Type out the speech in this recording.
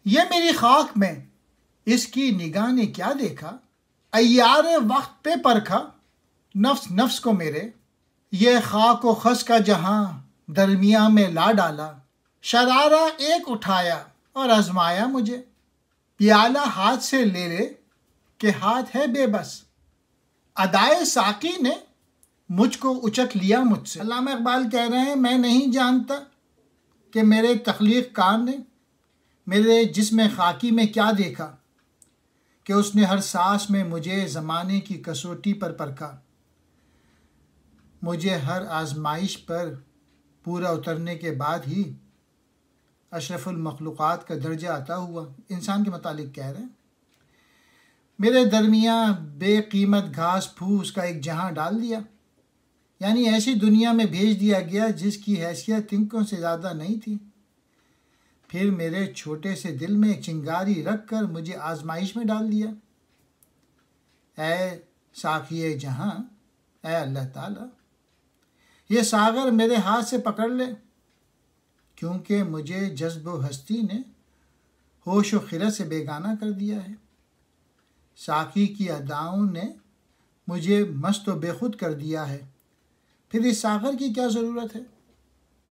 ये मेरी खाक में इसकी निगाह ने क्या देखा, अय्यारे वक्त पे परखा नफ्स नफ्स को मेरे। ये खाक व खस का जहां दरमिया में ला डाला, शरारा एक उठाया और आजमाया मुझे। प्याला हाथ से ले ले कि हाथ है बेबस, अदाए साकी ने मुझको उचक लिया मुझसे। अल्लामा इकबाल कह रहे हैं, मैं नहीं जानता कि मेरे तख्लीक कार ने मेरे जिस्म खाकी में क्या देखा कि उसने हर सांस में मुझे ज़माने की कसौटी पर परखा। मुझे हर आजमाइश पर पूरा उतरने के बाद ही अशरफुल मखलूक़ात का दर्जा अता हुआ। इंसान के मुतालिक कह रहे हैं, मेरे दरमियाँ बेकीमत घास फूस का एक जहां डाल दिया, यानी ऐसी दुनिया में भेज दिया गया जिसकी हैसियत तिनकों से ज़्यादा नहीं थी। फिर मेरे छोटे से दिल में एक चिंगारी रख कर मुझे आजमाइश में डाल दिया। ऐ साक़िए जहां, ऐ अल्लाह ताला, ये सागर मेरे हाथ से पकड़ ले, क्योंकि मुझे जज्ब व हस्ती ने होश व खिरत से बेगाना कर दिया है। साकी की अदाओं ने मुझे मस्त व बेखुद कर दिया है। फिर इस सागर की क्या ज़रूरत है।